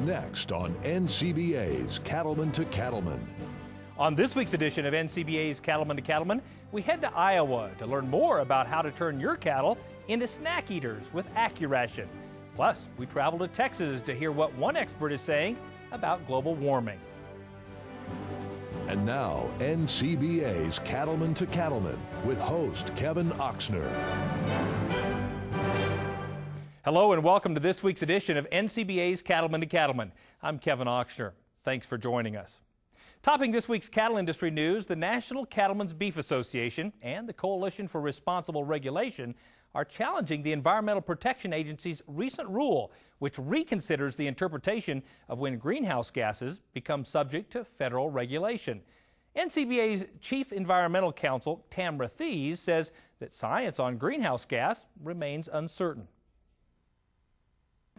Next on NCBA's Cattleman to Cattleman. On this week's edition of NCBA's Cattleman to Cattleman, we head to Iowa to learn more about how to turn your cattle into snack eaters with AccuRation. Plus, we travel to Texas to hear what one expert is saying about global warming. And now, NCBA's Cattleman to Cattleman with host Kevin Oxner. Hello and welcome to this week's edition of NCBA's Cattleman to Cattleman. I'm Kevin Oxner. Thanks for joining us. Topping this week's cattle industry news, the National Cattlemen's Beef Association and the Coalition for Responsible Regulation are challenging the Environmental Protection Agency's recent rule, which reconsiders the interpretation of when greenhouse gases become subject to federal regulation. NCBA's Chief Environmental Counsel, Tamra Thies, says that science on greenhouse gas remains uncertain.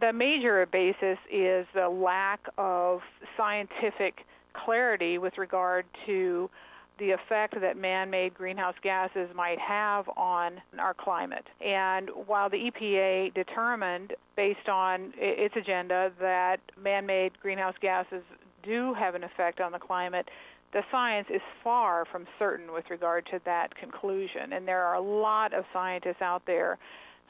The major basis is the lack of scientific clarity with regard to the effect that man-made greenhouse gases might have on our climate. And while the EPA determined, based on its agenda, that man-made greenhouse gases do have an effect on the climate, the science is far from certain with regard to that conclusion. And there are a lot of scientists out there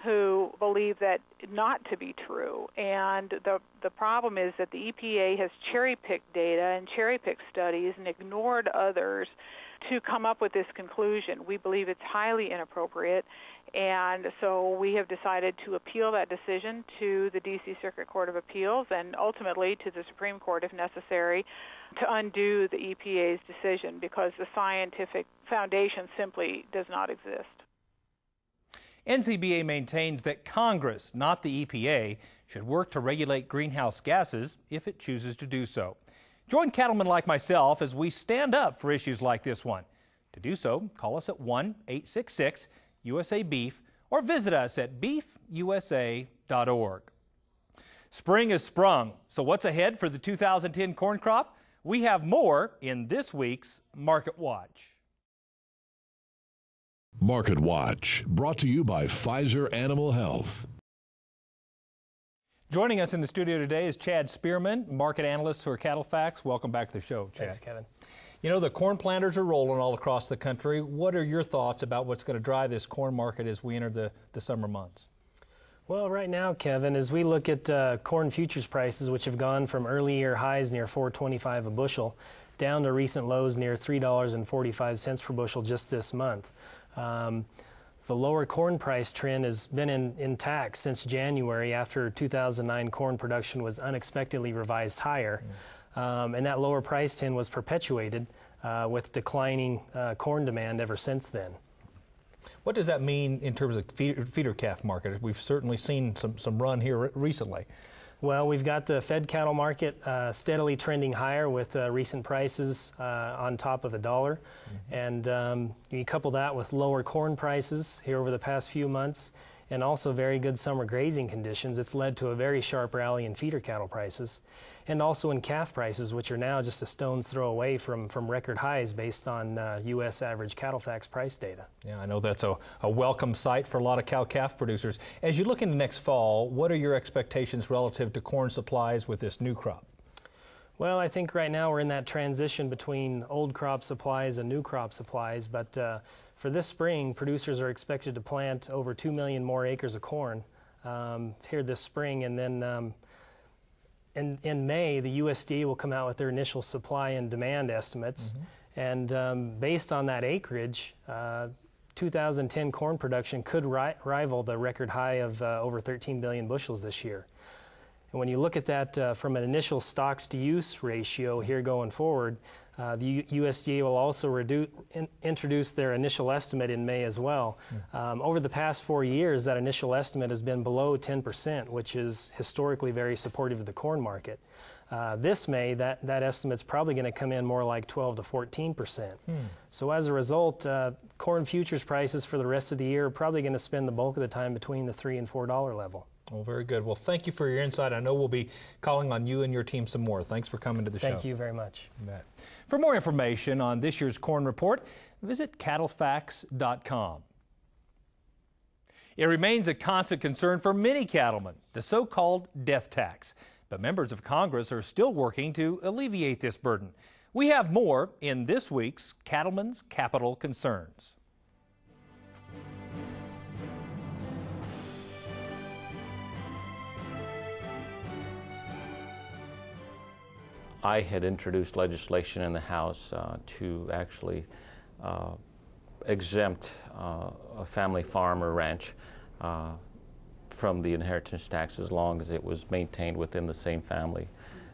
who believe that not to be true. And the problem is that the EPA has cherry-picked data and cherry-picked studies and ignored others to come up with this conclusion. We believe it's highly inappropriate, and so we have decided to appeal that decision to the D.C. Circuit Court of Appeals and ultimately to the Supreme Court if necessary to undo the EPA's decision because the scientific foundation simply does not exist. NCBA maintains that Congress, not the EPA, should work to regulate greenhouse gases if it chooses to do so. Join cattlemen like myself as we stand up for issues like this one. To do so, call us at 1-866-USA-BEEF or visit us at beefusa.org. Spring has sprung, so what's ahead for the 2010 corn crop? We have more in this week's Market Watch. Market Watch, brought to you by Pfizer Animal Health. Joining us in the studio today is Chad Spearman, market analyst for Cattle Facts. Welcome back to the show, Chad. Thanks, Kevin. You know, the corn planters are rolling all across the country. What are your thoughts about what's going to drive this corn market as we enter the summer months? Well, right now, Kevin, as we look at corn futures prices, which have gone from early year highs near $4.25 a bushel down to recent lows near $3.45 per bushel just this month. The lower corn price trend has been intact since January after 2009 corn production was unexpectedly revised higher. And that lower price trend was perpetuated with declining corn demand ever since then. What does that mean in terms of feeder calf market? We've certainly seen some run here recently. Well, we've got the fed cattle market steadily trending higher with recent prices on top of $1. Mm-hmm. And you couple that with lower corn prices here over the past few months and also very good summer grazing conditions. It's led to a very sharp rally in feeder cattle prices and also in calf prices, which are now just a stone's throw away from record highs based on U.S. average Cattle Facts price data. Yeah, I know that's a welcome sight for a lot of cow-calf producers. As you look into next fall, what are your expectations relative to corn supplies with this new crop? Well, I think right now we're in that transition between old crop supplies and new crop supplies, but for this spring, producers are expected to plant over 2 million more acres of corn here this spring, and then in May, the USDA will come out with their initial supply and demand estimates, mm-hmm. and based on that acreage, 2010 corn production could rival the record high of over 13 billion bushels this year. And when you look at that from an initial stocks-to-use ratio here going forward, the USDA will also introduce their initial estimate in May as well. Over the past 4 years, that initial estimate has been below 10%, which is historically very supportive of the corn market. This May, that estimate's probably going to come in more like 12 to 14%. So as a result, corn futures prices for the rest of the year are probably going to spend the bulk of the time between the $3 and $4 level. Well, very good. Well, thank you for your insight. I know we'll be calling on you and your team some more. Thanks for coming to the show. Thank you very much. You bet. For more information on this year's corn report, visit cattlefacts.com. It remains a constant concern for many cattlemen, the so-called death tax. But members of Congress are still working to alleviate this burden. We have more in this week's Cattlemen's Capital Concerns. I had introduced legislation in the House to actually exempt a family farm or ranch from the inheritance tax as long as it was maintained within the same family,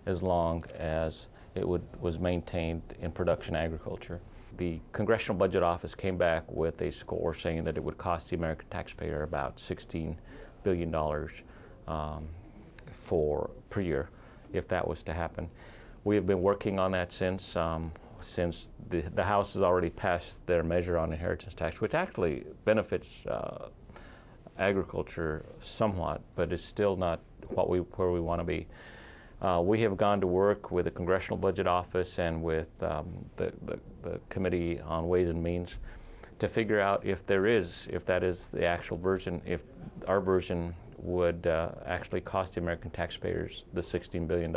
as long as it was maintained in production agriculture. The Congressional Budget Office came back with a score saying that it would cost the American taxpayer about $16 billion per year if that was to happen. We have been working on that since the House has already passed their measure on inheritance tax, which actually benefits agriculture somewhat, but it's still not where we want to be. We have gone to work with the Congressional Budget Office and with the Committee on Ways and Means to figure out if that is the actual version, if our version would actually cost the American taxpayers the $16 billion.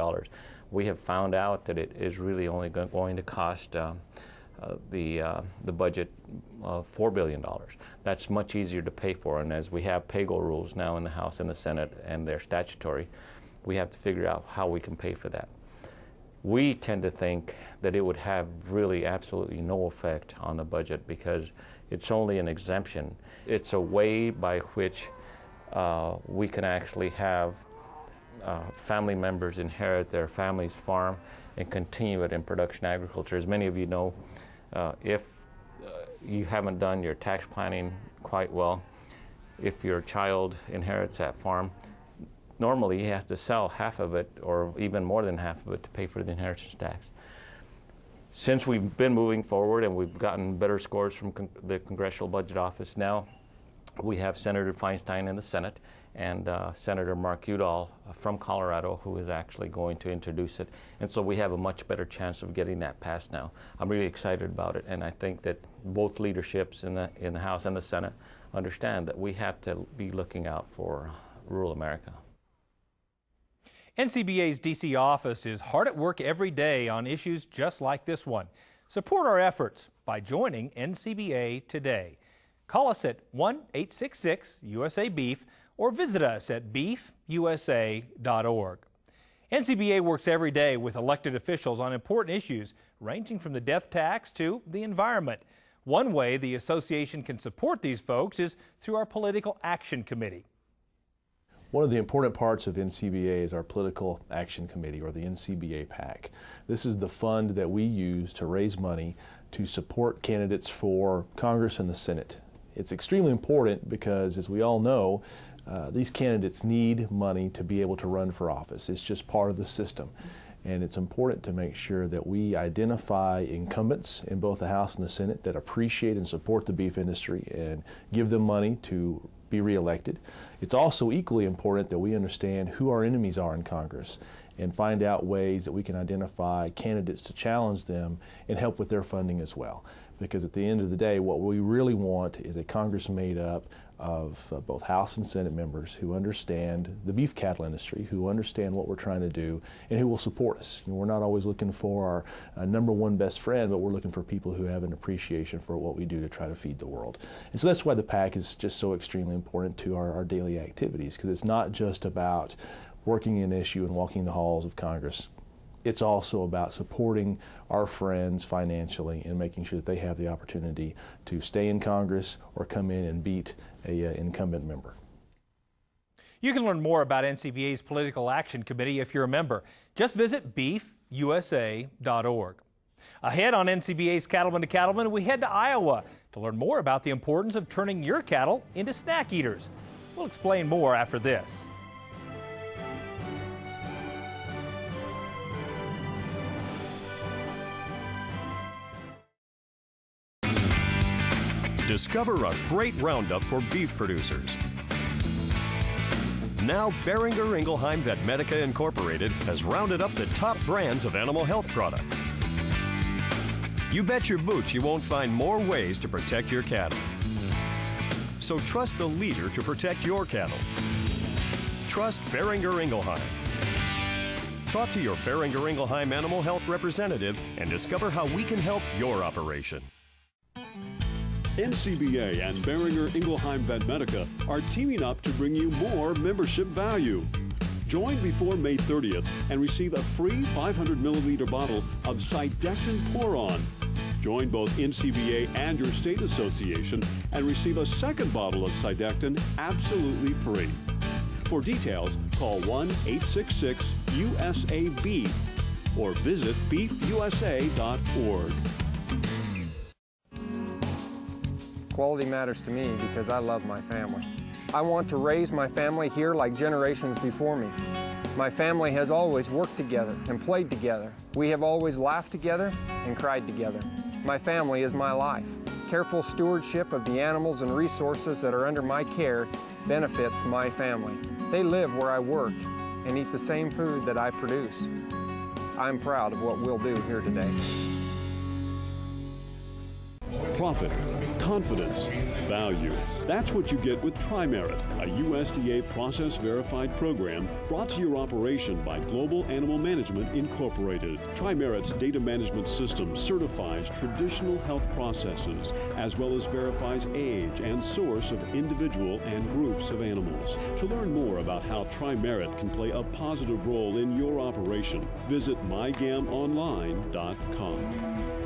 We have found out that it is really only going to cost the budget $4 billion. That's much easier to pay for, and as we have pay-go rules now in the House and the Senate, and they're statutory, we have to figure out how we can pay for that. We tend to think that it would have really absolutely no effect on the budget because it's only an exemption. It's a way by which we can actually have family members inherit their family's farm and continue it in production agriculture. As many of you know, if you haven't done your tax planning quite well, if your child inherits that farm, normally you have to sell half of it or even more than half of it to pay for the inheritance tax. Since we've been moving forward and we've gotten better scores from the Congressional Budget Office now, we have Senator Feinstein in the Senate and Senator Mark Udall from Colorado who is actually going to introduce it. And so we have a much better chance of getting that passed now. I'm really excited about it, and I think that both leaderships in the House and the Senate understand that we have to be looking out for rural America. NCBA's D.C. office is hard at work every day on issues just like this one. Support our efforts by joining NCBA today. Call us at 1-866-USA-BEEF or visit us at beefusa.org. NCBA works every day with elected officials on important issues ranging from the death tax to the environment. One way the association can support these folks is through our Political Action Committee. One of the important parts of NCBA is our Political Action Committee, or the NCBA PAC. This is the fund that we use to raise money to support candidates for Congress and the Senate. It's extremely important because, as we all know, these candidates need money to be able to run for office. It's just part of the system. And it's important to make sure that we identify incumbents in both the House and the Senate that appreciate and support the beef industry and give them money to be reelected. It's also equally important that we understand who our enemies are in Congress and find out ways that we can identify candidates to challenge them and help with their funding as well. Because at the end of the day, what we really want is a Congress made up of both House and Senate members who understand the beef cattle industry, who understand what we're trying to do, and who will support us. You know, we're not always looking for our number one best friend, but we're looking for people who have an appreciation for what we do to try to feed the world. And so that's why the PAC is just so extremely important to our daily activities, because it's not just about working an issue and walking the halls of Congress. It's also about supporting our friends financially and making sure that they have the opportunity to stay in Congress or come in and beat an incumbent member. You can learn more about NCBA's Political Action Committee if you're a member. Just visit beefusa.org. Ahead on NCBA's Cattlemen to Cattlemen, we head to Iowa to learn more about the importance of turning your cattle into snack eaters. We'll explain more after this. Discover a great roundup for beef producers. Now, Boehringer Ingelheim Vetmedica Incorporated has rounded up the top brands of animal health products. You bet your boots you won't find more ways to protect your cattle. So trust the leader to protect your cattle. Trust Boehringer Ingelheim. Talk to your Beringer Ingelheim Animal Health representative and discover how we can help your operation. NCBA and Beringer Ingelheim Vetmedica are teaming up to bring you more membership value. Join before May 30th and receive a free 500 milliliter bottle of Cydectin Poron. Join both NCBA and your state association and receive a second bottle of Cydectin absolutely free. For details, call 1-866-USA-BEEF or visit beefusa.org. Quality matters to me because I love my family. I want to raise my family here like generations before me. My family has always worked together and played together. We have always laughed together and cried together. My family is my life. Careful stewardship of the animals and resources that are under my care benefits my family. They live where I work and eat the same food that I produce. I'm proud of what we'll do here today. Profit, confidence, value. That's what you get with Tri-Merit, a USDA process-verified program brought to your operation by Global Animal Management Incorporated. Tri-Merit's data management system certifies traditional health processes as well as verifies age and source of individual and groups of animals. To learn more about how Tri-Merit can play a positive role in your operation, visit mygamonline.com.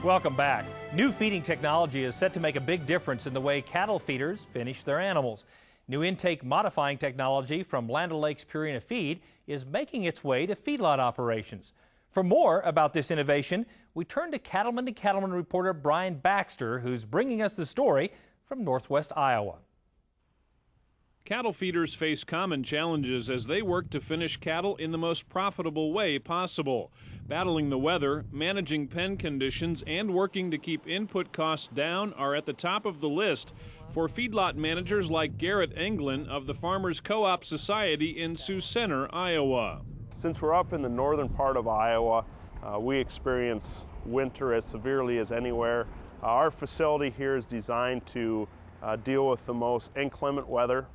Welcome back. New feeding technology is set to make a big difference in the way cattle feeders finish their animals. New intake modifying technology from Land O'Lakes Purina Feed is making its way to feedlot operations. For more about this innovation, we turn to Cattleman reporter Brian Baxter, who's bringing us the story from Northwest Iowa. Cattle feeders face common challenges as they work to finish cattle in the most profitable way possible. Battling the weather, managing pen conditions, and working to keep input costs down are at the top of the list for feedlot managers like Garrett Englund of the Farmers Co-op Society in Sioux Center, Iowa. Since we're up in the northern part of Iowa, we experience winter as severely as anywhere. Our facility here is designed to deal with the most inclement weather.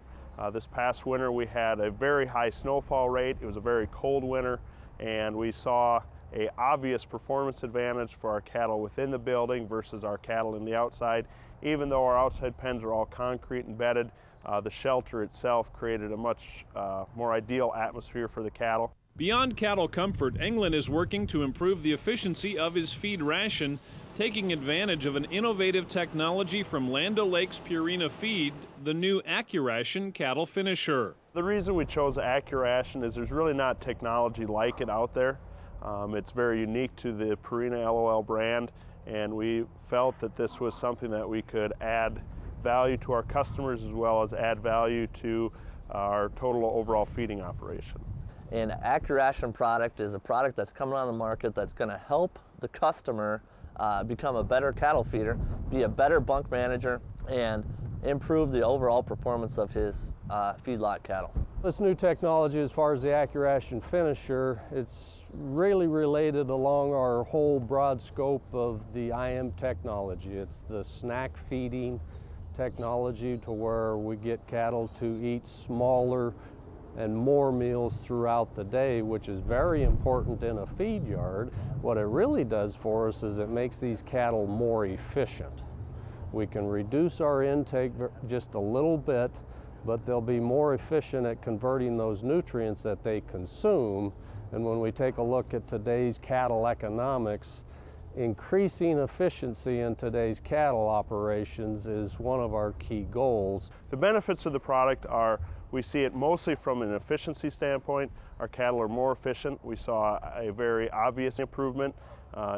This past winter we had a very high snowfall rate. It was a very cold winter, and we saw an obvious performance advantage for our cattle within the building versus our cattle in the outside. Even though our outside pens are all concrete and bedded, the shelter itself created a much more ideal atmosphere for the cattle. Beyond cattle comfort, Englund is working to improve the efficiency of his feed ration, taking advantage of an innovative technology from Land O'Lakes Purina Feed, the new AccuRation cattle finisher. The reason we chose AccuRation is there's really not technology like it out there. It's very unique to the Purina LOL brand, and we felt that this was something that we could add value to our customers as well as add value to our total overall feeding operation. An AccuRation product is a product that's coming on the market that's going to help the customer become a better cattle feeder, be a better bunk manager, and improve the overall performance of his feedlot cattle. This new technology, as far as the AccuRation finisher, it's really related along our whole broad scope of the IM technology. It's the snack feeding technology to where we get cattle to eat smaller and more meals throughout the day, which is very important in a feed yard. What it really does for us is it makes these cattle more efficient. We can reduce our intake just a little bit, but they'll be more efficient at converting those nutrients that they consume. And when we take a look at today's cattle economics, increasing efficiency in today's cattle operations is one of our key goals. The benefits of the product are we see it mostly from an efficiency standpoint. Our cattle are more efficient. We saw a very obvious improvement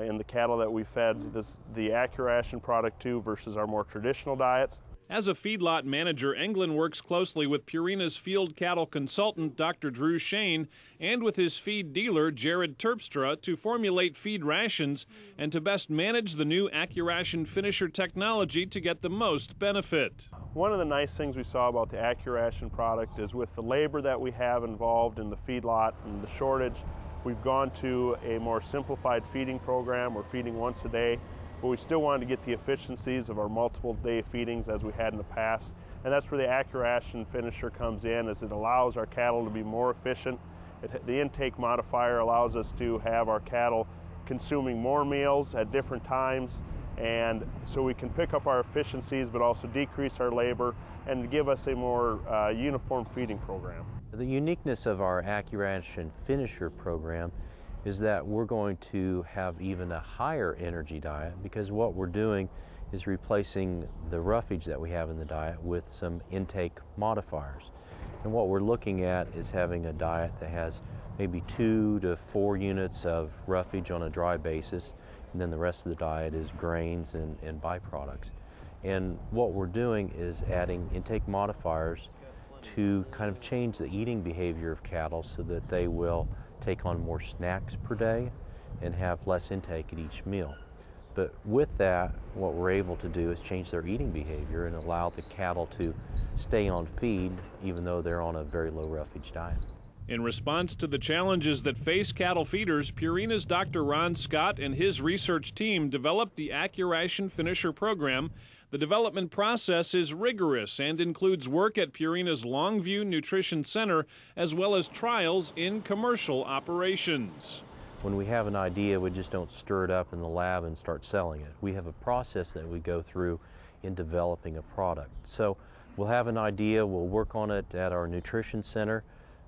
in the cattle that we fed the AccuRation product to versus our more traditional diets. As a feedlot manager, Englund works closely with Purina's field cattle consultant, Dr. Drew Shane, and with his feed dealer, Jared Terpstra, to formulate feed rations and to best manage the new AccuRation finisher technology to get the most benefit. One of the nice things we saw about the AccuRation product is with the labor that we have involved in the feedlot and the shortage, we've gone to a more simplified feeding program. We're feeding once a day. but we still wanted to get the efficiencies of our multiple day feedings as we had in the past. And that's where the AccuRation finisher comes in, as it allows our cattle to be more efficient. The intake modifier allows us to have our cattle consuming more meals at different times, and so we can pick up our efficiencies but also decrease our labor and give us a more uniform feeding program. The uniqueness of our AccuRation finisher program is that we're going to have even a higher energy diet, because what we're doing is replacing the roughage that we have in the diet with some intake modifiers. And what we're looking at is having a diet that has maybe 2 to 4 units of roughage on a dry basis, and then the rest of the diet is grains and byproducts. And what we're doing is adding intake modifiers to kind of change the eating behavior of cattle so that they will take on more snacks per day and have less intake at each meal. But with that, what we're able to do is change their eating behavior and allow the cattle to stay on feed even though they're on a very low roughage diet. In response to the challenges that face cattle feeders, Purina's Dr. Ron Scott and his research team developed the AccuRation Finisher program. The development process is rigorous and includes work at Purina's Longview Nutrition Center as well as trials in commercial operations. When we have an idea, we just don't stir it up in the lab and start selling it. We have a process that we go through in developing a product. So we'll have an idea, we'll work on it at our nutrition center,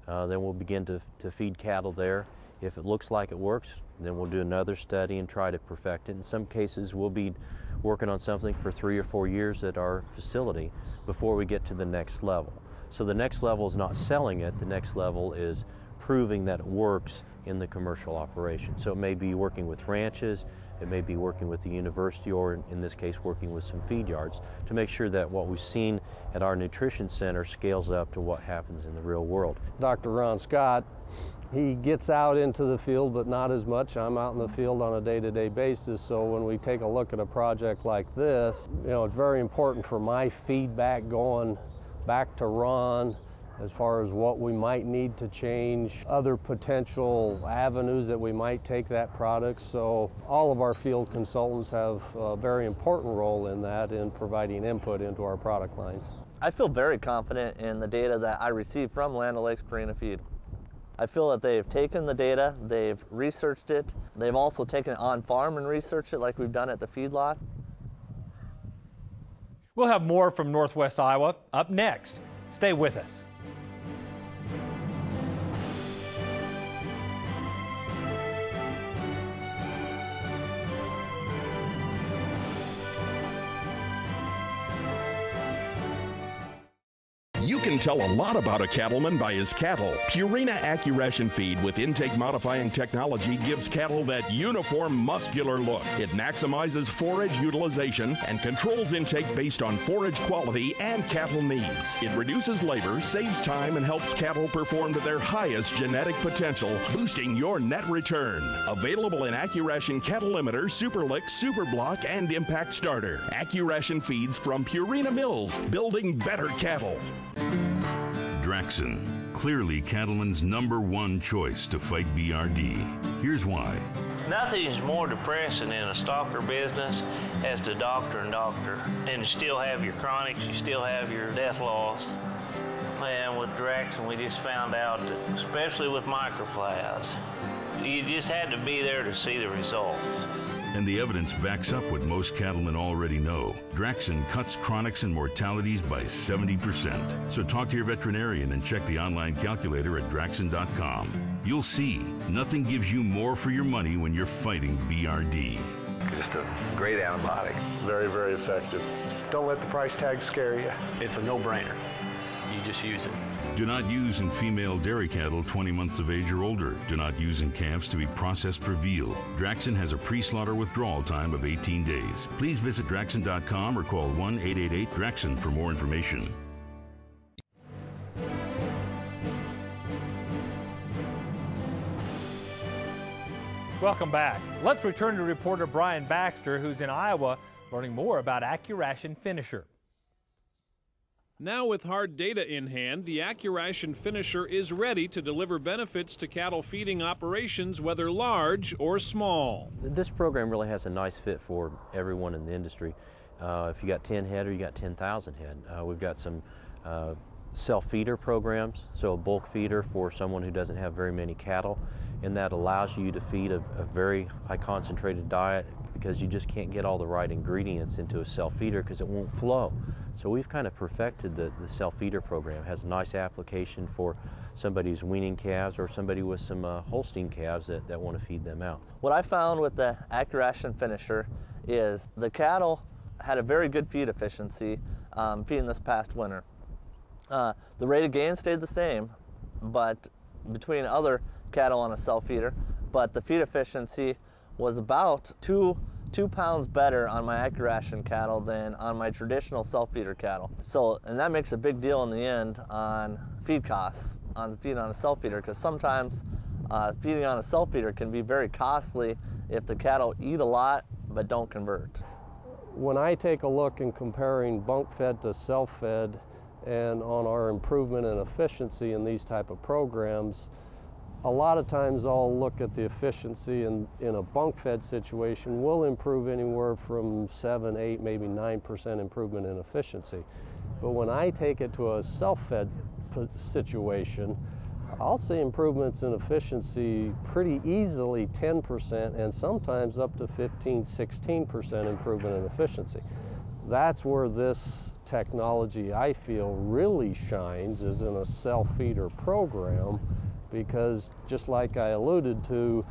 then we'll begin to feed cattle there. If it looks like it works, then we'll do another study and try to perfect it. In some cases, we'll be working on something for 3 or 4 years at our facility before we get to the next level. So the next level is not selling it, the next level is proving that it works in the commercial operation. So it may be working with ranches, it may be working with the university, or in this case working with some feed yards to make sure that what we've seen at our nutrition center scales up to what happens in the real world. Dr. Ron Scott, he gets out into the field, but not as much. I'm out in the field on a day-to-day basis, so when we take a look at a project like this, it's very important for my feedback going back to Ron as far as what we might need to change, other potential avenues that we might take that product. So all of our field consultants have a very important role in that, in providing input into our product lines. I feel very confident in the data that I received from Land O'Lakes Purina Feed. I feel that they've taken the data, they've researched it, they've also taken it on farm and researched it like we've done at the feedlot. We'll have more from Northwest Iowa up next. Stay with us. You can tell a lot about a cattleman by his cattle. Purina AccuRation feed with intake modifying technology gives cattle that uniform muscular look. It maximizes forage utilization and controls intake based on forage quality and cattle needs. It reduces labor, saves time, and helps cattle perform to their highest genetic potential, boosting your net return. Available in AccuRation Cattle Limiter, Super Lick, Super Block, and Impact Starter. AccuRation feeds from Purina Mills, building better cattle. Draxxin, clearly cattlemen's #1 choice to fight BRD. Here's why. Nothing's more depressing in a stalker business as to doctor and doctor. And you still have your chronics, you still have your death loss. And with Draxxin, we just found out that, especially with microplasts, you just had to be there to see the results. And the evidence backs up what most cattlemen already know. Draxxin cuts chronics and mortalities by 70%. So talk to your veterinarian and check the online calculator at Draxxin.com. You'll see, nothing gives you more for your money when you're fighting BRD. Just a great antibiotic. Very, very effective. Don't let the price tag scare you. It's a no-brainer. You just use it. Do not use in female dairy cattle 20 months of age or older. Do not use in calves to be processed for veal. Draxxin has a pre-slaughter withdrawal time of 18 days. Please visit Draxxin.com or call 1-888-DRAXXIN for more information. Welcome back. Let's return to reporter Brian Baxter, who's in Iowa learning more about AccuRation Finisher. Now with hard data in hand, the AccuRation Finisher is ready to deliver benefits to cattle feeding operations, whether large or small. This program really has a nice fit for everyone in the industry. If you got 10 head or you got 10,000 head. We've got some self-feeder programs, so a bulk feeder for someone who doesn't have very many cattle, and that allows you to feed a very high concentrated diet because you just can't get all the right ingredients into a self-feeder because it won't flow. So we've kind of perfected the self-feeder program. It has a nice application for somebody who's weaning calves or somebody with some Holstein calves that want to feed them out. What I found with the AccuRation Finisher is the cattle had a very good feed efficiency feeding this past winter. The rate of gain stayed the same, but between other cattle on a self-feeder, but the feed efficiency was about two pounds better on my AccuRation cattle than on my traditional self-feeder cattle. So, and that makes a big deal in the end on feed costs, on feeding on a self-feeder, because sometimes feeding on a self-feeder can be very costly if the cattle eat a lot but don't convert. When I take a look in comparing bunk fed to self-fed and on our improvement in efficiency in these type of programs, a lot of times I'll look at the efficiency in a bunk fed situation. We'll improve anywhere from 7, 8, maybe 9% improvement in efficiency. But when I take it to a self-fed situation, I'll see improvements in efficiency pretty easily 10% and sometimes up to 15, 16% improvement in efficiency. That's where this technology, I feel, really shines, is in a self-feeder program, because just like I alluded to,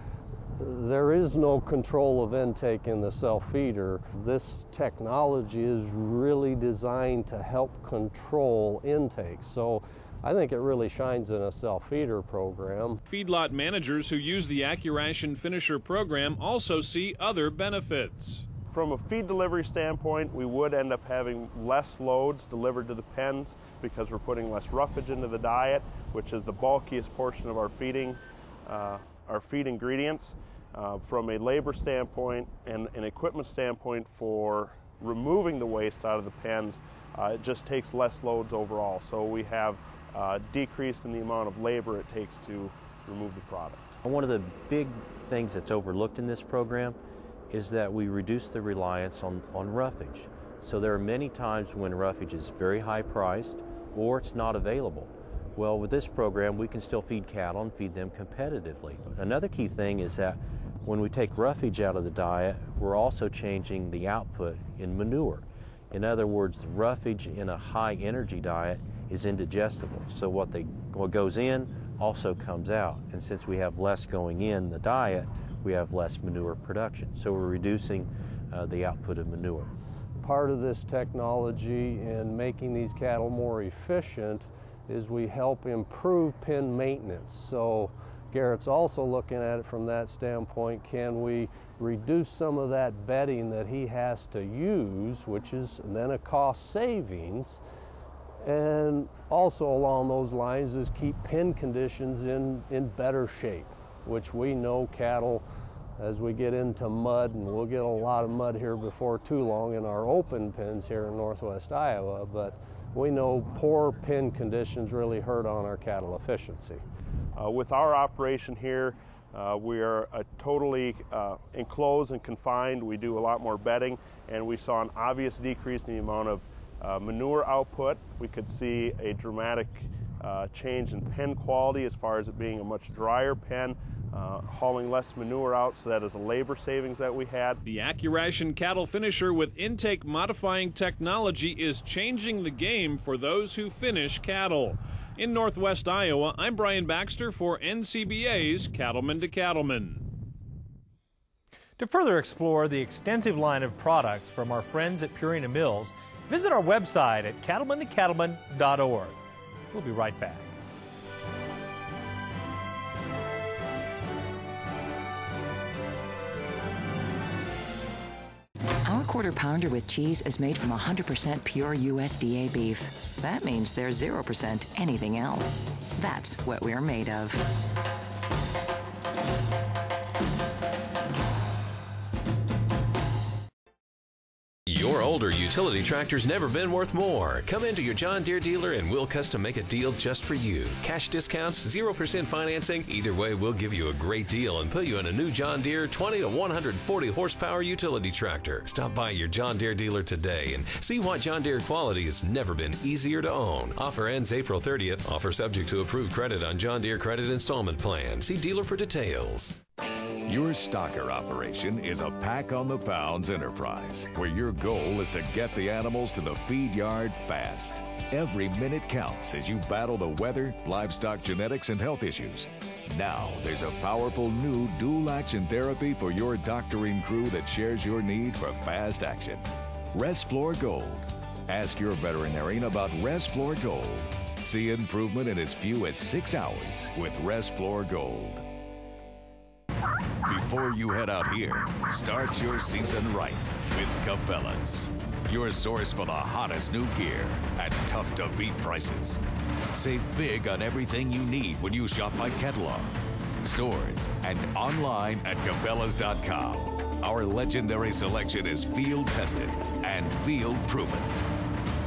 there is no control of intake in the self-feeder. This technology is really designed to help control intake. So I think it really shines in a self-feeder program. Feedlot managers who use the AccuRation Finisher program also see other benefits. From a feed delivery standpoint, we would end up having less loads delivered to the pens because we're putting less roughage into the diet, which is the bulkiest portion of our feed ingredients. From a labor standpoint and an equipment standpoint for removing the waste out of the pens, it just takes less loads overall. So we have decrease in the amount of labor it takes to remove the product. One of the big things that's overlooked in this program is that we reduce the reliance on roughage. So there are many times when roughage is very high priced or it's not available. Well, with this program, we can still feed cattle and feed them competitively. Another key thing is that when we take roughage out of the diet, we're also changing the output in manure. In other words, roughage in a high energy diet is indigestible. So what goes in also comes out. And since we have less going in the diet, we have less manure production. So we're reducing the output of manure. Part of this technology in making these cattle more efficient is we help improve pen maintenance. So Garrett's also looking at it from that standpoint. Can we reduce some of that bedding that he has to use, which is then a cost savings, and also along those lines is keep pen conditions in better shape, which we know cattle, as we get into mud, and we'll get a lot of mud here before too long in our open pens here in northwest Iowa, but we know poor pen conditions really hurt on our cattle efficiency. With our operation here, we are totally enclosed and confined. We do a lot more bedding, and we saw an obvious decrease in the amount of manure output. We could see a dramatic change in pen quality as far as it being a much drier pen, hauling less manure out, so that is a labor savings that we had. The AccuRation Cattle Finisher with intake modifying technology is changing the game for those who finish cattle. In northwest Iowa, I'm Brian Baxter for NCBA's Cattleman to Cattleman. To further explore the extensive line of products from our friends at Purina Mills, visit our website at cattlemantocattleman.org. We'll be right back. Our Quarter Pounder with cheese is made from 100% pure USDA beef. That means there's 0% anything else. That's what we're made of. Your older utility tractor's never been worth more. Come into your John Deere dealer and we'll custom make a deal just for you. Cash discounts, 0% financing. Either way, we'll give you a great deal and put you in a new John Deere 20 to 140 horsepower utility tractor. Stop by your John Deere dealer today and see why John Deere quality has never been easier to own. Offer ends April 30th. Offer subject to approved credit on John Deere credit installment plan. See dealer for details. Your stocker operation is a pack on the pounds enterprise where your goal is to get the animals to the feed yard fast. Every minute counts as you battle the weather, livestock genetics, and health issues. Now there's a powerful new dual action therapy for your doctoring crew that shares your need for fast action. Resflor Gold. Ask your veterinarian about Resflor Gold. See improvement in as few as 6 hours with Resflor Gold. Before you head out here, start your season right with Cabela's. Your source for the hottest new gear at tough-to-beat prices. Save big on everything you need when you shop by catalog, stores, and online at Cabela's.com. Our legendary selection is field-tested and field-proven.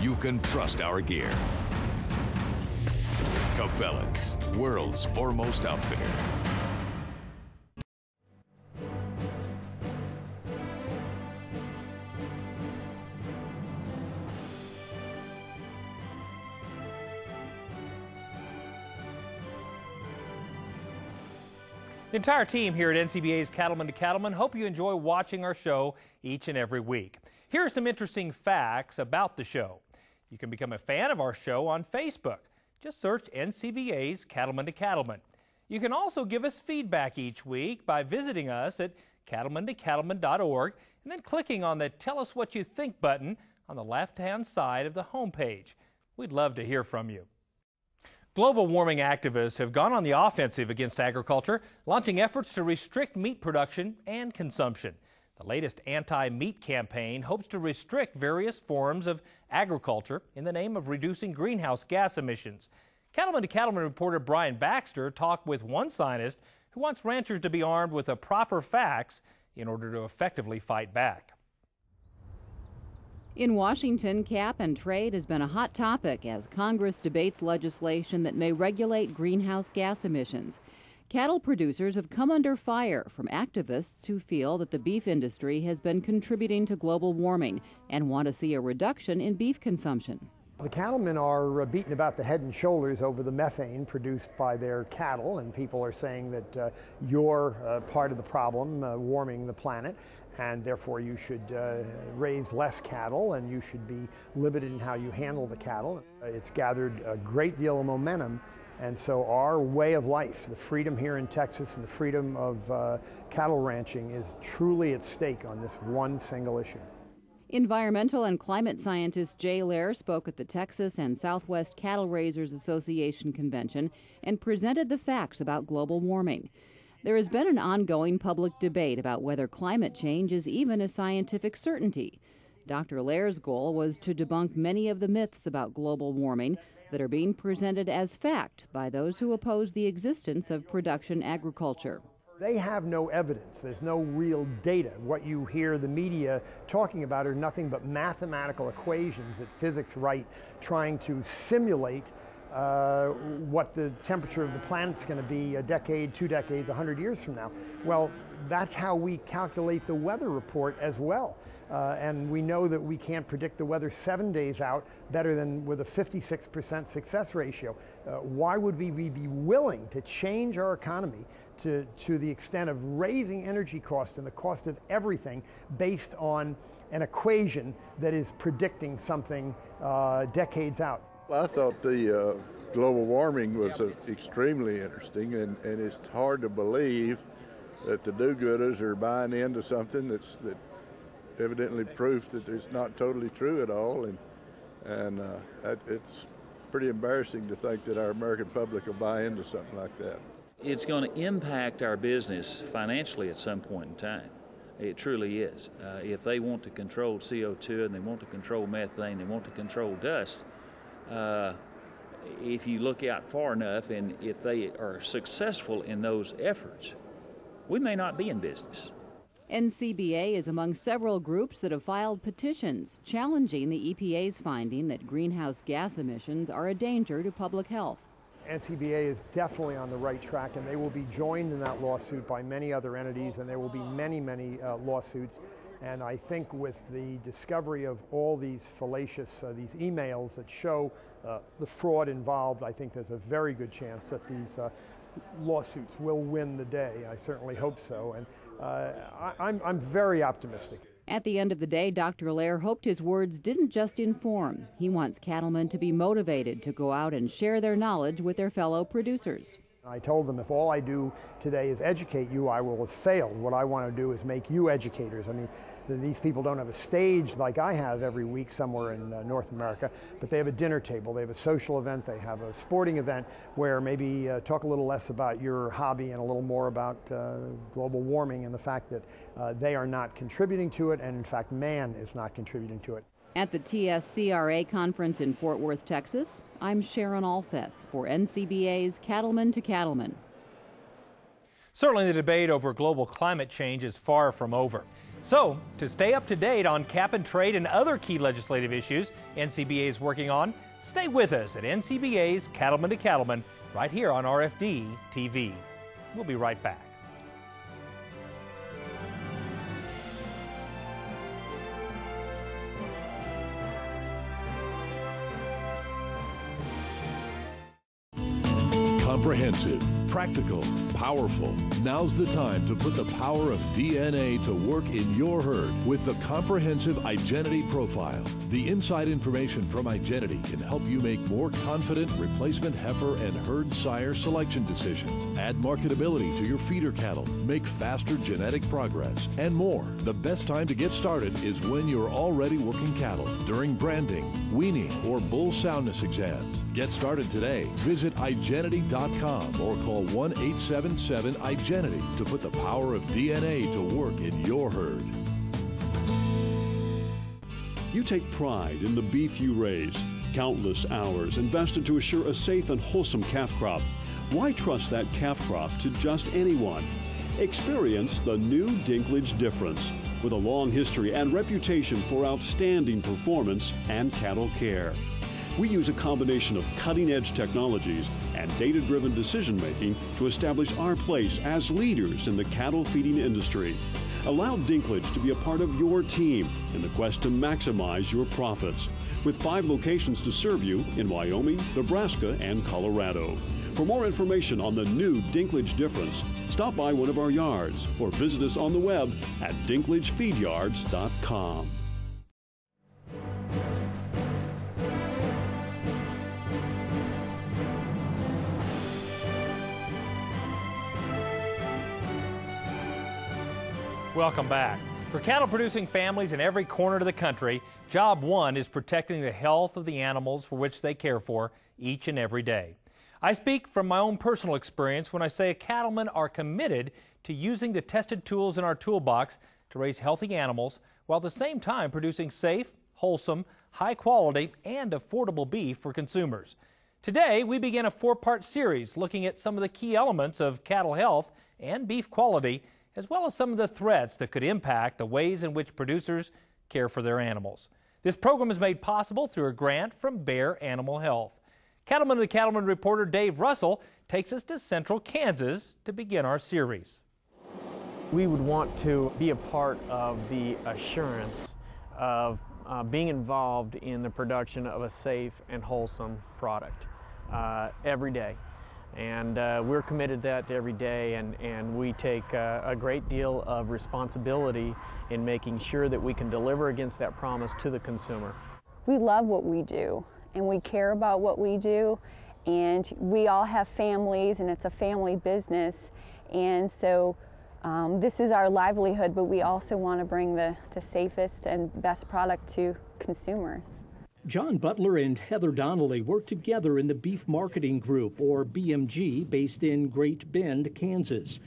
You can trust our gear. Cabela's, world's foremost outfitter. The entire team here at NCBA's Cattleman to Cattleman hope you enjoy watching our show each and every week. Here are some interesting facts about the show. You can become a fan of our show on Facebook. Just search NCBA's Cattleman to Cattleman. You can also give us feedback each week by visiting us at cattlemantocattleman.org and then clicking on the Tell Us What You Think button on the left-hand side of the homepage. We'd love to hear from you. Global warming activists have gone on the offensive against agriculture, launching efforts to restrict meat production and consumption. The latest anti-meat campaign hopes to restrict various forms of agriculture in the name of reducing greenhouse gas emissions. Cattleman to Cattleman reporter Brian Baxter talked with one scientist who wants ranchers to be armed with the proper facts in order to effectively fight back. In Washington, cap and trade has been a hot topic as Congress debates legislation that may regulate greenhouse gas emissions. Cattle producers have come under fire from activists who feel that the beef industry has been contributing to global warming and want to see a reduction in beef consumption. The cattlemen are beaten about the head and shoulders over the methane produced by their cattle, and people are saying that you're part of the problem, warming the planet, and therefore you should raise less cattle and you should be limited in how you handle the cattle. It's gathered a great deal of momentum, and so our way of life, the freedom here in Texas and the freedom of cattle ranching is truly at stake on this one single issue. Environmental and climate scientist Jay Lair spoke at the Texas and Southwest Cattle Raisers Association convention and presented the facts about global warming. There has been an ongoing public debate about whether climate change is even a scientific certainty. Dr. Lair's goal was to debunk many of the myths about global warming that are being presented as fact by those who oppose the existence of production agriculture. They have no evidence. There's no real data. What you hear the media talking about are nothing but mathematical equations that physics write trying to simulate what the temperature of the planet's going to be a decade, 2 decades, 100 years from now. Well, that's how we calculate the weather report as well. And we know that we can't predict the weather 7 days out better than with a 56% success ratio. Why would we be willing to change our economy to the extent of raising energy costs and the cost of everything based on an equation that is predicting something decades out? Well, I thought the global warming was extremely interesting, and it's hard to believe that the do-gooders are buying into something that evidently proves that it's not totally true at all, and it's pretty embarrassing to think that our American public will buy into something like that. It's going to impact our business financially at some point in time. It truly is. If they want to control CO2 and they want to control methane, they want to control dust, if you look out far enough and if they are successful in those efforts, we may not be in business. NCBA is among several groups that have filed petitions challenging the EPA's finding that greenhouse gas emissions are a danger to public health. NCBA is definitely on the right track, and they will be joined in that lawsuit by many other entities, and there will be many, many lawsuits. And I think with the discovery of all these fallacious, these emails that show the fraud involved, I think there's a very good chance that these lawsuits will win the day. I certainly hope so, and I'm very optimistic. At the end of the day, Dr. Allaire hoped his words didn't just inform. He wants cattlemen to be motivated to go out and share their knowledge with their fellow producers. I told them if all I do today is educate you, I will have failed. What I want to do is make you educators. I mean, these people don't have a stage like I have every week somewhere in North America, but they have a dinner table, they have a social event, they have a sporting event where maybe talk a little less about your hobby and a little more about global warming and the fact that they are not contributing to it, and in fact man is not contributing to it. At the TSCRA conference in Fort Worth, Texas, I'm Sharon Alseth for NCBA's Cattleman to Cattleman. Certainly the debate over global climate change is far from over. So, to stay up to date on cap and trade and other key legislative issues NCBA is working on, stay with us at NCBA's Cattleman to Cattleman right here on RFD TV. We'll be right back. Comprehensive, practical, powerful. Now's the time to put the power of DNA to work in your herd with the comprehensive Identity Profile. The inside information from Identity can help you make more confident replacement heifer and herd sire selection decisions, add marketability to your feeder cattle, make faster genetic progress, and more. The best time to get started is when you're already working cattle, during branding, weaning, or bull soundness exams. Get started today. Visit iGenity.com or call 1-877-IGENITY to put the power of DNA to work in your herd. You take pride in the beef you raise. Countless hours invested to assure a safe and wholesome calf crop. Why trust that calf crop to just anyone? Experience the new Dinklage difference with a long history and reputation for outstanding performance and cattle care. We use a combination of cutting-edge technologies and data-driven decision-making to establish our place as leaders in the cattle feeding industry. Allow Dinklage to be a part of your team in the quest to maximize your profits. With 5 locations to serve you in Wyoming, Nebraska, and Colorado. For more information on the new Dinklage difference, stop by one of our yards or visit us on the web at dinklagefeedyards.com. Welcome back. For cattle producing families in every corner of the country, job one is protecting the health of the animals for which they care for each and every day. I speak from my own personal experience when I say cattlemen are committed to using the tested tools in our toolbox to raise healthy animals while at the same time producing safe, wholesome, high quality, and affordable beef for consumers. Today, we begin a 4-part series looking at some of the key elements of cattle health and beef quality, as well as some of the threats that could impact the ways in which producers care for their animals. This program is made possible through a grant from Bayer Animal Health. Cattleman to Cattleman reporter Dave Russell takes us to central Kansas to begin our series. We would want to be a part of the assurance of being involved in the production of a safe and wholesome product every day. And we're committed to that every day, and we take a great deal of responsibility in making sure that we can deliver against that promise to the consumer. We love what we do, and we care about what we do, and we all have families, and it's a family business, and so this is our livelihood, but we also want to bring the safest and best product to consumers. John Butler and Heather Donnelly work together in the Beef Marketing Group, or BMG, based in Great Bend, Kansas.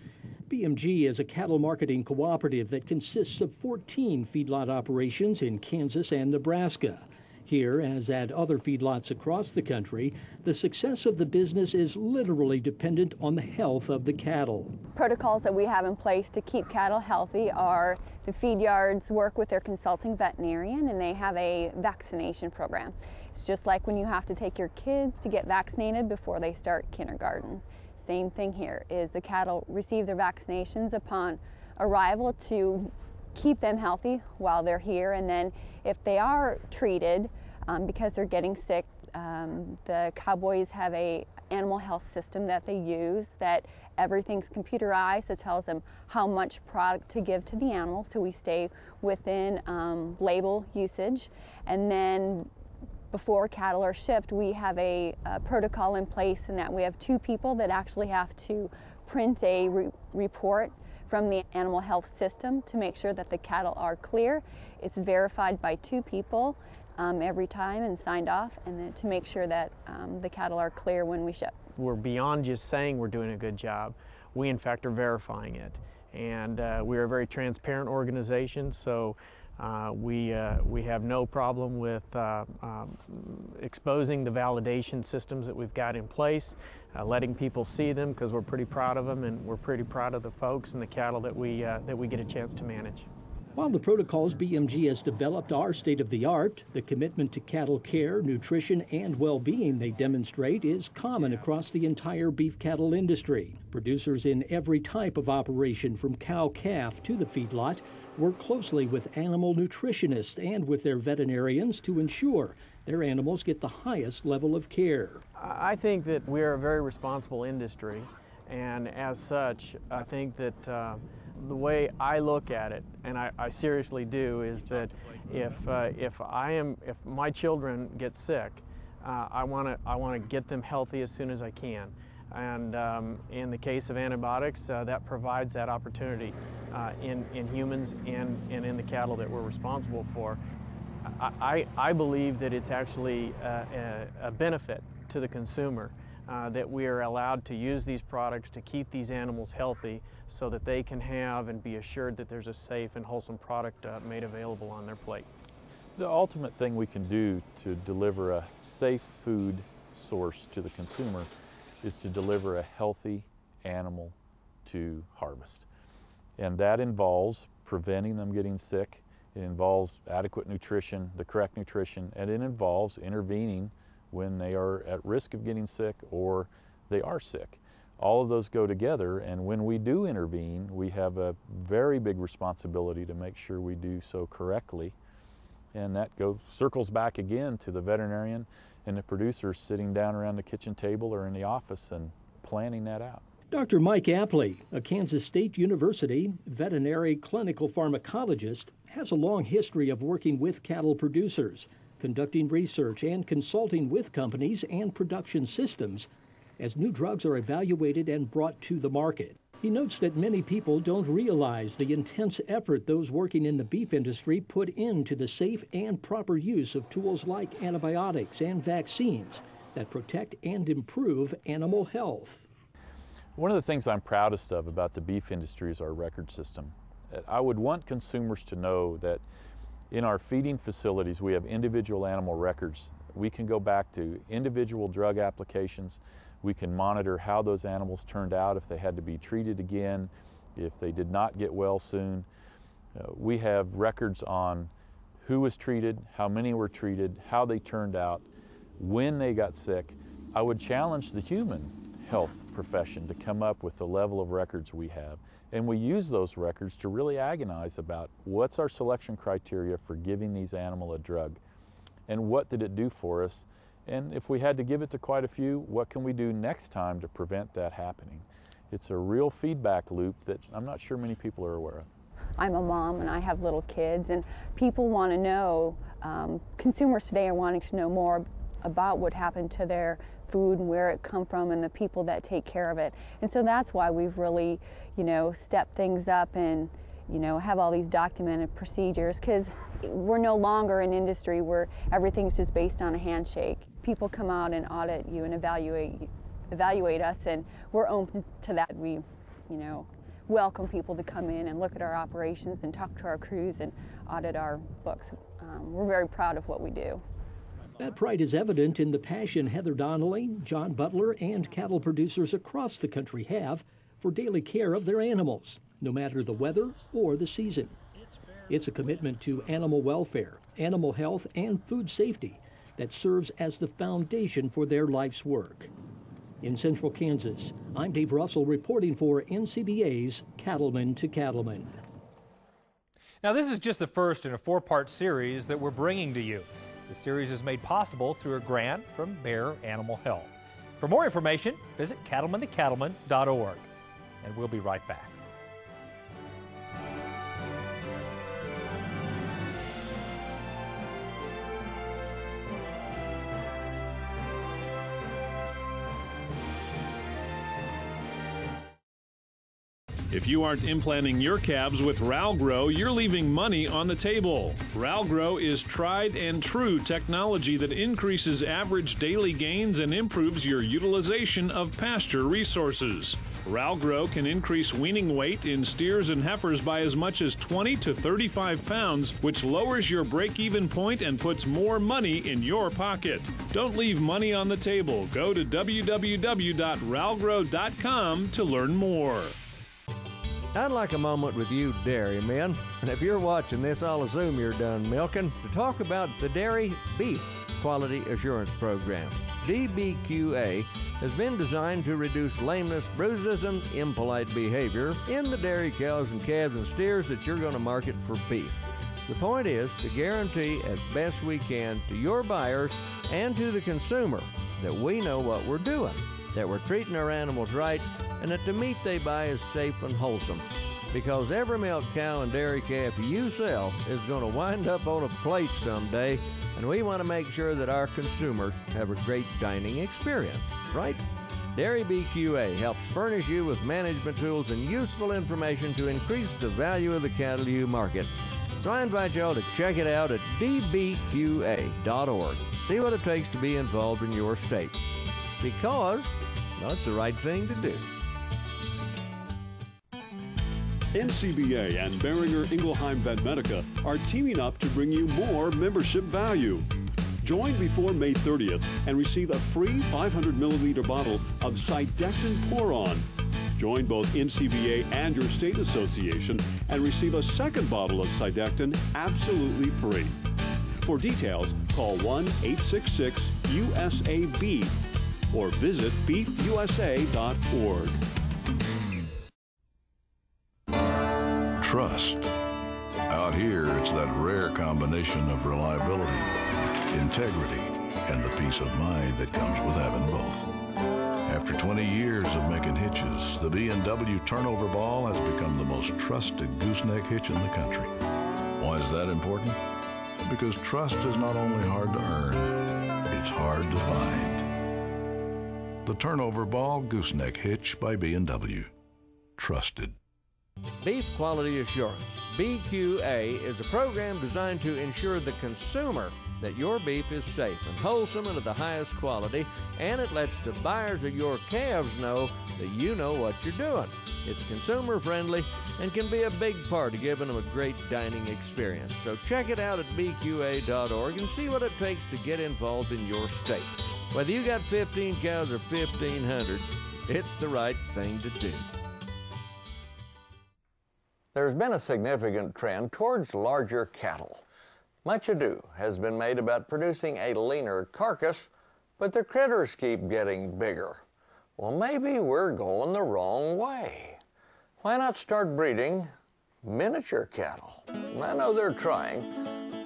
BMG is a cattle marketing cooperative that consists of 14 feedlot operations in Kansas and Nebraska. Here, as at other feedlots across the country, the success of the business is literally dependent on the health of the cattle. Protocols that we have in place to keep cattle healthy are the feed yards work with their consulting veterinarian, and they have a vaccination program. It's just like when you have to take your kids to get vaccinated before they start kindergarten. Same thing here is the cattle receive their vaccinations upon arrival to keep them healthy while they're here, and then if they are treated because they're getting sick, the cowboys have a animal health system that they use that everything's computerized that tells them how much product to give to the animal, so we stay within label usage. And then before cattle are shipped, we have a protocol in place in that we have 2 people that actually have to print a report from the animal health system to make sure that the cattle are clear. It's verified by 2 people every time and signed off, and then to make sure that the cattle are clear when we ship. We're beyond just saying we're doing a good job. We in fact are verifying it, and we're a very transparent organization, so we have no problem with exposing the validation systems that we've got in place, letting people see them, because we're pretty proud of them, and we're pretty proud of the folks and the cattle that we get a chance to manage. While the protocols BMG has developed are state-of-the-art, the commitment to cattle care, nutrition, and well-being they demonstrate is common across the entire beef cattle industry. Producers in every type of operation, from cow-calf to the feedlot, work closely with animal nutritionists and with their veterinarians to ensure their animals get the highest level of care. I think that we're a very responsible industry, and as such, I think that the way I look at it, and I seriously do, is that if my children get sick, I want to get them healthy as soon as I can. And in the case of antibiotics, that provides that opportunity in humans and in the cattle that we're responsible for. I believe that it's actually a benefit to the consumer that we are allowed to use these products to keep these animals healthy so that they can have and be assured that there's a safe and wholesome product made available on their plate. The ultimate thing we can do to deliver a safe food source to the consumer is to deliver a healthy animal to harvest. And that involves preventing them getting sick, it involves adequate nutrition, the correct nutrition, and it involves intervening when they are at risk of getting sick or they are sick. All of those go together, and when we do intervene, we have a very big responsibility to make sure we do so correctly. And that circles back again to the veterinarian and the producers sitting down around the kitchen table or in the office and planning that out. Dr. Mike Apley, a Kansas State University veterinary clinical pharmacologist, has a long history of working with cattle producers, conducting research and consulting with companies and production systems as new drugs are evaluated and brought to the market. He notes that many people don't realize the intense effort those working in the beef industry put into the safe and proper use of tools like antibiotics and vaccines that protect and improve animal health. One of the things I'm proudest of about the beef industry is our record system. I would want consumers to know that in our feeding facilities we have individual animal records. We can go back to individual drug applications. We can monitor how those animals turned out, if they had to be treated again, if they did not get well soon. We have records on who was treated, how many were treated, how they turned out, when they got sick. I would challenge the human health profession to come up with the level of records we have. And we use those records to really agonize about what's our selection criteria for giving these animals a drug, and what did it do for us. And if we had to give it to quite a few, what can we do next time to prevent that happening? It's a real feedback loop that I'm not sure many people are aware of. I'm a mom and I have little kids, and people want to know, consumers today are wanting to know more about what happened to their food and where it come from and the people that take care of it. And so that's why we've really, stepped things up and, have all these documented procedures, because we're no longer an industry where everything's just based on a handshake. People come out and audit you and evaluate us, and we're open to that. We, welcome people to come in and look at our operations and talk to our crews and audit our books. We're very proud of what we do. That pride is evident in the passion Heather Donnelly, John Butler, and cattle producers across the country have for daily care of their animals, no matter the weather or the season. It's a commitment to animal welfare, animal health, and food safety that serves as the foundation for their life's work. In central Kansas, I'm Dave Russell reporting for NCBA's Cattleman to Cattleman. Now, this is just the first in a four-part series that we're bringing to you. The series is made possible through a grant from Bayer Animal Health. For more information, visit cattlemantocattleman.org. And we'll be right back. If you aren't implanting your calves with Ralgrow, you're leaving money on the table. Ralgrow is tried and true technology that increases average daily gains and improves your utilization of pasture resources. Ralgrow can increase weaning weight in steers and heifers by as much as 20 to 35 pounds, which lowers your break-even point and puts more money in your pocket. Don't leave money on the table. Go to www.ralgrow.com to learn more. I'd like a moment with you dairymen, and if you're watching this, I'll assume you're done milking, to talk about the Dairy Beef Quality Assurance Program. DBQA has been designed to reduce lameness, bruises, and impolite behavior in the dairy cows and calves and steers that you're going to market for beef. The point is to guarantee as best we can to your buyers and to the consumer that we know what we're doing, that we're treating our animals right, and that the meat they buy is safe and wholesome. Because every milk cow and dairy calf you sell is going to wind up on a plate someday, and we want to make sure that our consumers have a great dining experience, right? Dairy BQA helps furnish you with management tools and useful information to increase the value of the cattle you market. So I invite y'all to check it out at dbqa.org. See what it takes to be involved in your state. Because, well, it's the right thing to do. NCBA and Boehringer Ingelheim Vetmedica are teaming up to bring you more membership value. Join before May 30th and receive a free 500 milliliter bottle of Cydectin Poron. Join both NCBA and your state association and receive a second bottle of Cydectin absolutely free. For details, call 1-866-USA-BEEF or visit beefusa.org. Trust. Out here, it's that rare combination of reliability, integrity, and the peace of mind that comes with having both. After 20 years of making hitches, the B&W Turnover Ball has become the most trusted gooseneck hitch in the country. Why is that important? Because trust is not only hard to earn, it's hard to find. The Turnover Ball Gooseneck Hitch by B&W. Trusted. Beef Quality Assurance, BQA, is a program designed to ensure the consumer that your beef is safe and wholesome and of the highest quality, and it lets the buyers of your calves know that you know what you're doing. It's consumer friendly and can be a big part of giving them a great dining experience. So check it out at bqa.org and see what it takes to get involved in your state. Whether you got 15 cows or 1,500, it's the right thing to do. There's been a significant trend towards larger cattle. Much ado has been made about producing a leaner carcass, but the critters keep getting bigger. Well, maybe we're going the wrong way. Why not start breeding miniature cattle? I know they're trying,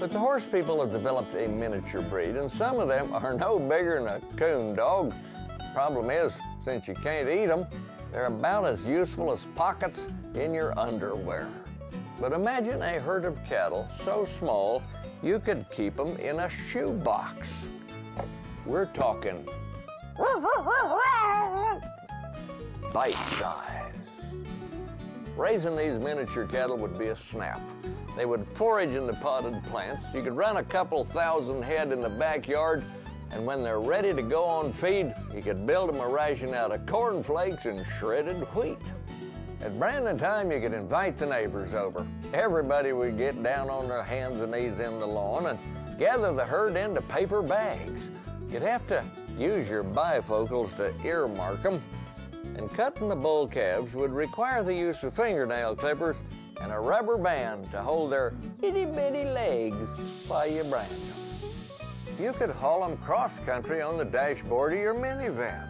but the horse people have developed a miniature breed, and some of them are no bigger than a coon dog. Problem is, since you can't eat them, they're about as useful as pockets in your underwear. But imagine a herd of cattle so small you could keep them in a shoebox. We're talking bite size. Raising these miniature cattle would be a snap. They would forage in the potted plants. You could run a couple thousand head in the backyard, and when they're ready to go on feed, you could build them a ration out of cornflakes and shredded wheat. At branding time, you could invite the neighbors over. Everybody would get down on their hands and knees in the lawn and gather the herd into paper bags. You'd have to use your bifocals to earmark them, and cutting the bull calves would require the use of fingernail clippers and a rubber band to hold their itty-bitty legs while you brand them. You could haul them cross-country on the dashboard of your minivan.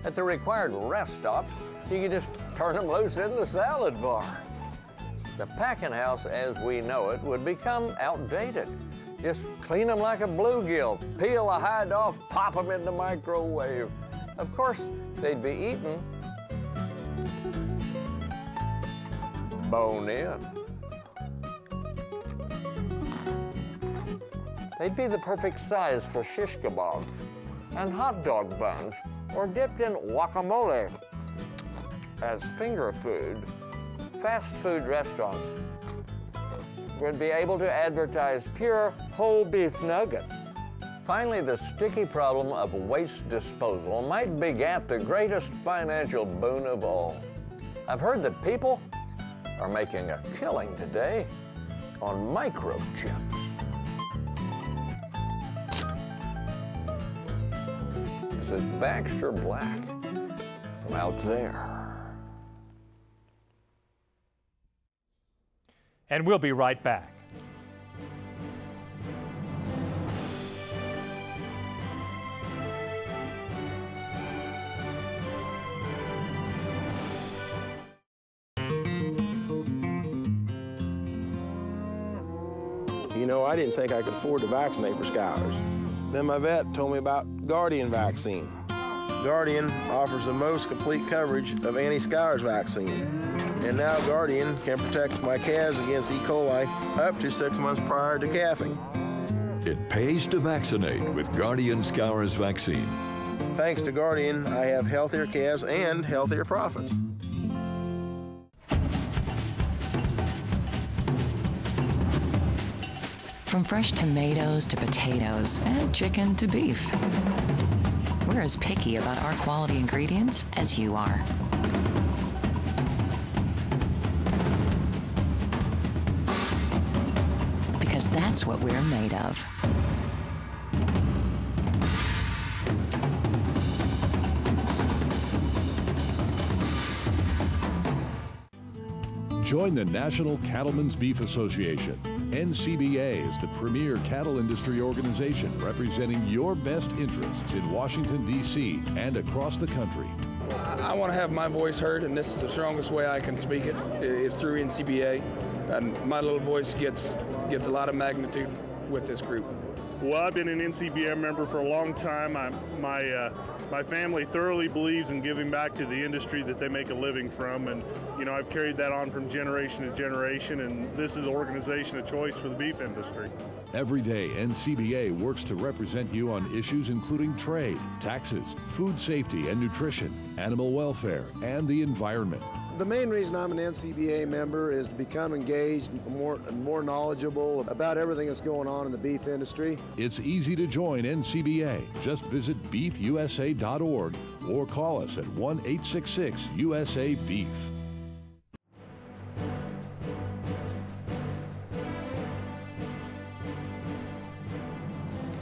At the required rest stops, you could just turn them loose in the salad bar. The packing house as we know it would become outdated. Just clean them like a bluegill, peel the hide off, pop them in the microwave. Of course, they'd be eaten bone in. They'd be the perfect size for shish kebabs and hot dog buns, or dipped in guacamole. As finger food, fast food restaurants would be able to advertise pure whole beef nuggets. Finally, the sticky problem of waste disposal might beget the greatest financial boon of all. I've heard that people are making a killing today on microchips. This is Baxter Black from out there. And we'll be right back. You know, I didn't think I could afford to vaccinate for scours. Then my vet told me about Guardian vaccine. Guardian offers the most complete coverage of anti-scours vaccine. And now Guardian can protect my calves against E. coli up to 6 months prior to calving. It pays to vaccinate with Guardian Scours vaccine. Thanks to Guardian, I have healthier calves and healthier profits. From fresh tomatoes to potatoes and chicken to beef. We're as picky about our quality ingredients as you are. Because that's what we're made of. Join the National Cattlemen's Beef Association. NCBA is the premier cattle industry organization representing your best interests in Washington, D.C. and across the country. I want to have my voice heard, and this is the strongest way I can speak it, is through NCBA. And my little voice gets a lot of magnitude with this group. Well, I've been an NCBA member for a long time. My family thoroughly believes in giving back to the industry that they make a living from, and you know, I've carried that on from generation to generation, and this is the organization of choice for the beef industry. Every day, NCBA works to represent you on issues including trade, taxes, food safety and nutrition, animal welfare, and the environment. The main reason I'm an NCBA member is to become engaged and more knowledgeable about everything that's going on in the beef industry. It's easy to join NCBA. Just visit beefusa.org or call us at 1-866-USA-BEEF.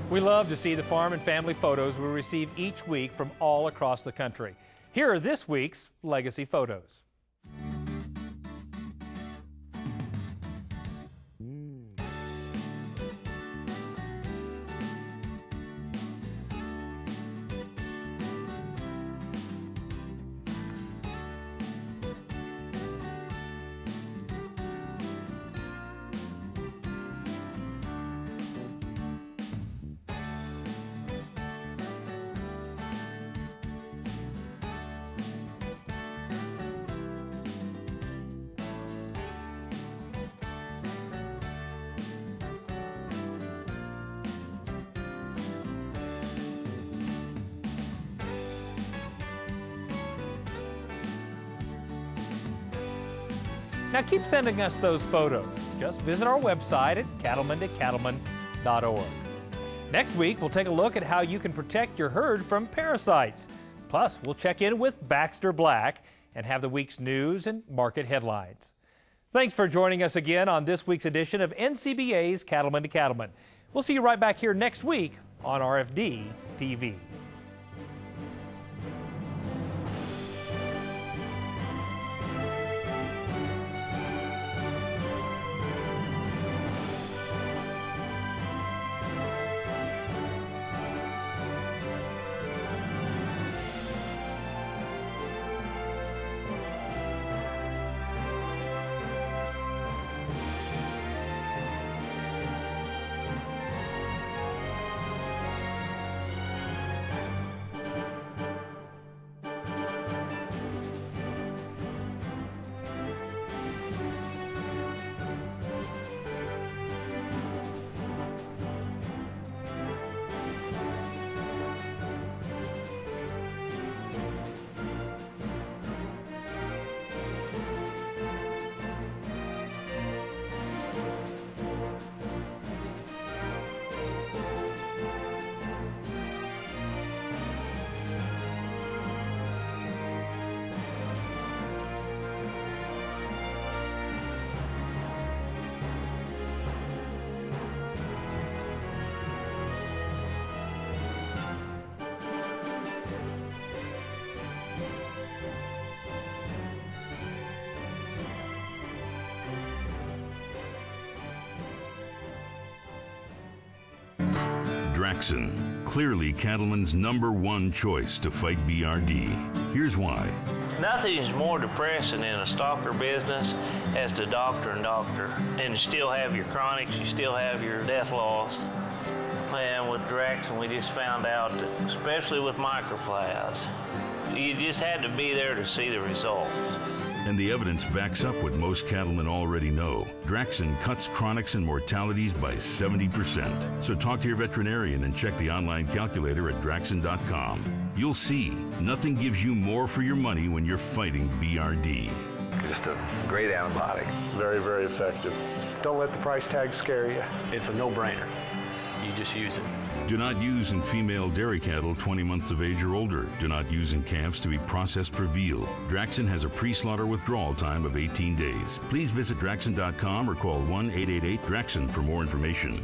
We love to see the farm and family photos we receive each week from all across the country. Here are this week's Legacy Photos. Now keep sending us those photos. Just visit our website at cattleman2cattleman.org. Next week, we'll take a look at how you can protect your herd from parasites. Plus, we'll check in with Baxter Black and have the week's news and market headlines. Thanks for joining us again on this week's edition of NCBA's Cattleman to Cattleman. We'll see you right back here next week on RFD TV. Draxxin, clearly cattlemen's #1 choice to fight BRD. Here's why. Nothing is more depressing in a stalker business as the doctor and doctor. And you still have your chronics, you still have your death loss. And with Draxxin, we just found out that, especially with microplasts, you just had to be there to see the results. And the evidence backs up what most cattlemen already know. Draxxin cuts chronics and mortalities by 70%. So talk to your veterinarian and check the online calculator at Draxxin.com. You'll see, nothing gives you more for your money when you're fighting BRD. Just a great antibiotic. Very, very effective. Don't let the price tag scare you. It's a no-brainer. You just use it. Do not use in female dairy cattle 20 months of age or older. Do not use in calves to be processed for veal. Draxxin has a pre-slaughter withdrawal time of 18 days. Please visit Draxxin.com or call 1-888-DRAXXIN for more information.